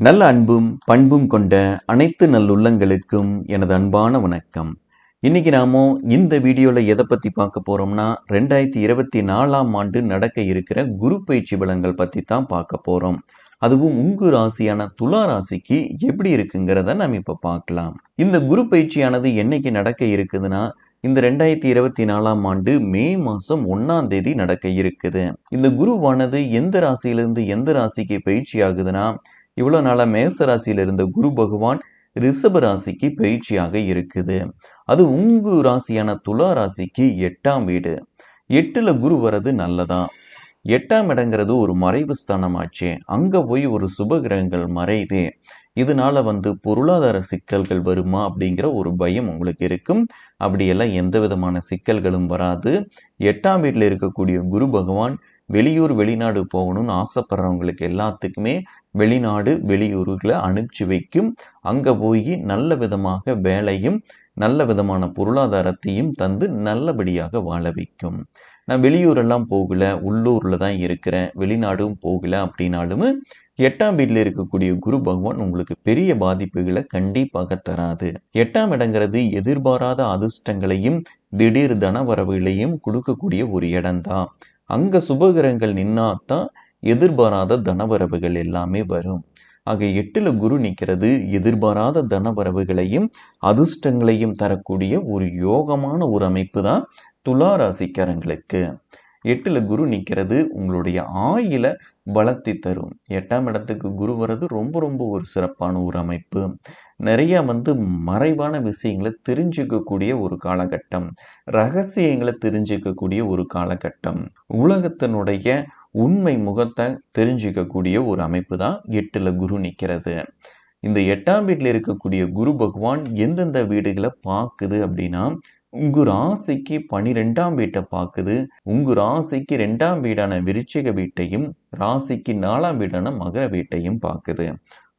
நல்ல அன்பும் பண்பும் கொண்ட அனைத்து நல்லுள்ளங்களுக்கும் எனது அன்பான வணக்கம். இன்னைக்கு நாம இந்த வீடியோல எதை பத்தி பார்க்க போறோம்னா 2024ஆம் ஆண்டு நடக்க இருக்கிற குரு பயிற்சி பலன்கள் பத்தி தான் பார்க்க போறோம். அதுவும் உங்க ராசியான துலா ராசிக்கு எப்படி இருக்குங்கிறத நம்ம இப்ப பார்க்கலாம். இந்த குரு பயிற்சியானது என்னைக்கு நடக்க இருக்குதுன்னா இந்த 2024ஆம் ஆண்டு மே மாசம் 1ஆம் தேதி நடக்க இருக்குது. இந்த குருவானது எந்த ராசியிலிருந்து எந்த ராசிக்கு பயிற்சி ஆகுதுன்னா இவ்வளோ நாளாக மேச ராசியில் இருந்த குரு பகவான் ரிஷப ராசிக்கு பயிற்சியாக இருக்குது. அது உங்க ராசியான துலா ராசிக்கு 8ஆம் வீடு. 8ல் குரு வர்றது நல்லதா? 8ஆம் இடங்கிறது ஒரு மறைவு ஸ்தானமாச்சே, அங்கே போய் ஒரு சுபகிரகங்கள் மறையுதே, இதனால பொருளாதார சிக்கல்கள் வருமா அப்படிங்கிற ஒரு பயம் உங்களுக்கு இருக்கும். அப்படியெல்லாம் எந்த விதமான சிக்கல்களும் வராது. 8ஆம் வீட்டில் இருக்கக்கூடிய குரு பகவான் வெளியூர் வெளிநாடு போகணும்னு ஆசைப்படுறவங்களுக்கு எல்லாத்துக்குமே வெளிநாடு வெளியூர்களை அனுப்பிச்சு வைக்கும். அங்கே போய் நல்ல விதமாக வேலையும் நல்ல விதமான பொருளாதாரத்தையும் தந்து நல்லபடியாக வாழ வைக்கும். நான் வெளியூரெல்லாம் போகல, உள்ளூரில் தான் இருக்கிறேன், வெளிநாடும் போகல அப்படின்னாலும் 8ஆம் வீட்டில் இருக்கக்கூடிய குரு பகவான் உங்களுக்கு பெரிய பாதிப்புகளை கண்டிப்பாக தராது. 8ஆம் இடங்கிறது எதிர்பாராத அதிர்ஷ்டங்களையும் திடீர் தனவரவுகளையும் கொடுக்கக்கூடிய ஒரு இடம்தான். அங்கே சுபகிரகங்கள் நின்னாதான் எதிர்பாராத தனவரவுகள் எல்லாமே வரும். ஆக 8ல் குரு நிற்கிறது எதிர்பாராத தனவரவுகளையும் அதிர்ஷ்டங்களையும் தரக்கூடிய ஒரு யோகமான ஒரு அமைப்பு தான் துலா ராசிக்காரங்களுக்கு. 8ல் குரு நிற்கிறது உங்களுடைய ஆயுள பலத்தை தரும். 8ஆம் இடத்துக்கு குரு வர்றது ரொம்ப ரொம்ப ஒரு சிறப்பான ஒரு அமைப்பு. நிறைய மறைவான விஷயங்களை தெரிஞ்சுக்கக்கூடிய ஒரு காலகட்டம், ரகசியங்களை தெரிஞ்சுக்கக்கூடிய ஒரு காலகட்டம், உலகத்தினுடைய உண்மை முகத்தை தெரிஞ்சுக்கக்கூடிய ஒரு அமைப்பு தான் 8ல் குரு நிற்கிறது. இந்த 8ஆம் வீட்டில் இருக்கக்கூடிய குரு பகவான் எந்தெந்த வீடுகளை பார்க்குது அப்படின்னா உங்க ராசிக்கு 12ஆம் வீட்டை பார்க்குது. உங்க ராசிக்கு 2ஆம் வீடான விருச்சிக வீட்டையும் ராசிக்கு 4ஆம் வீடான மகர வீட்டையும் பார்க்குது.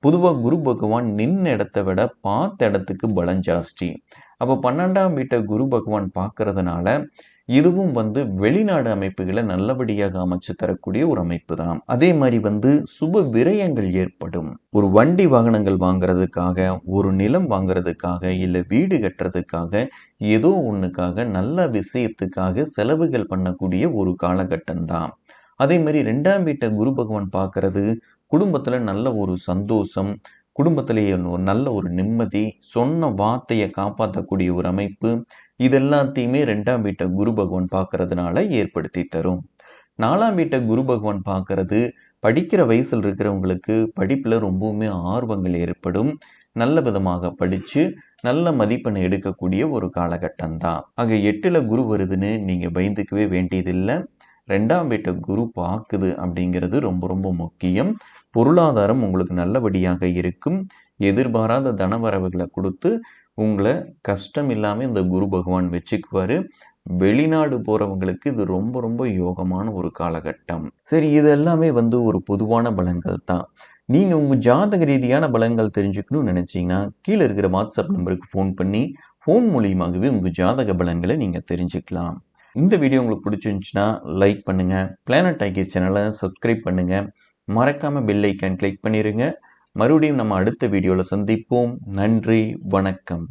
பொதுவாக குரு பகவான் நின்ன இடத்தை விட பார்த்த இடத்துக்கு பலம் ஜாஸ்தி. அப்போ 12ஆம் வீட்டை குரு பகவான் பார்க்கறதுனால இதுவும் வெளிநாடு அமைப்புகளை நல்லபடியாக அமைச்சு தரக்கூடிய ஒரு அமைப்பு தான். அதே மாதிரி சுப விரயங்கள் ஏற்படும். ஒரு வண்டி வாகனங்கள் வாங்குறதுக்காக, ஒரு நிலம் வாங்குறதுக்காக, இல்லை வீடு கட்டுறதுக்காக, ஏதோ ஒன்றுக்காக நல்ல விஷயத்துக்காக செலவுகள் பண்ணக்கூடிய ஒரு காலகட்டம் தான். அதே மாதிரி 2ஆம் வீட்டை குரு பகவான் பார்க்கறது குடும்பத்தில் நல்ல ஒரு சந்தோஷம், குடும்பத்திலேயே நல்ல ஒரு நிம்மதி, சொன்ன வார்த்தையை காப்பாற்றக்கூடிய ஒரு அமைப்பு, இதெல்லாத்தையுமே 2ஆம் வீட்டை குரு பகவான் பார்க்கறதுனால ஏற்படுத்தி தரும். 4ஆம் வீட்டை குரு பகவான் பார்க்கறது படிக்கிற வயசில் இருக்கிறவங்களுக்கு படிப்பில் ரொம்பவுமே ஆர்வங்கள் ஏற்படும். நல்ல விதமாக படித்து நல்ல மதிப்பெண் எடுக்கக்கூடிய ஒரு காலகட்டம் தான். ஆக 8ல் குரு வருதுன்னு நீங்கள் பயந்துக்கவே வேண்டியதில்லை. 2ஆம் வீட்டை குரு பார்க்குது அப்படிங்கிறது ரொம்ப ரொம்ப முக்கியம். பொருளாதாரம் உங்களுக்கு நல்லபடியாக இருக்கும். எதிர்பாராத தனவரவுகளை கொடுத்து உங்களை கஷ்டம் இல்லாமல் இந்த குரு பகவான் வச்சுக்குவார். வெளிநாடு போகிறவங்களுக்கு இது ரொம்ப ரொம்ப யோகமான ஒரு காலகட்டம். சரி, இது எல்லாமே ஒரு பொதுவான பலன்கள் தான். நீங்கள் உங்கள் ஜாதக ரீதியான பலன்கள் தெரிஞ்சுக்கணும்னு நினச்சிங்கன்னா கீழே இருக்கிற வாட்ஸ்அப் நம்பருக்கு ஃபோன் பண்ணி ஃபோன் மூலியமாகவே உங்கள் ஜாதக பலன்களை நீங்கள் தெரிஞ்சுக்கலாம். இந்த வீடியோ உங்களுக்கு பிடிச்சிருந்துச்சுன்னா லைக் பண்ணுங்கள், பிளானட் ஐகிஸ் சேனலை சப்ஸ்கிரைப் பண்ணுங்கள், மறக்காமல் பெல் ஐக்கான் கிளிக் பண்ணிடுங்க. மறுபடியும் நம்ம அடுத்த வீடியோவில் சந்திப்போம். நன்றி, வணக்கம்.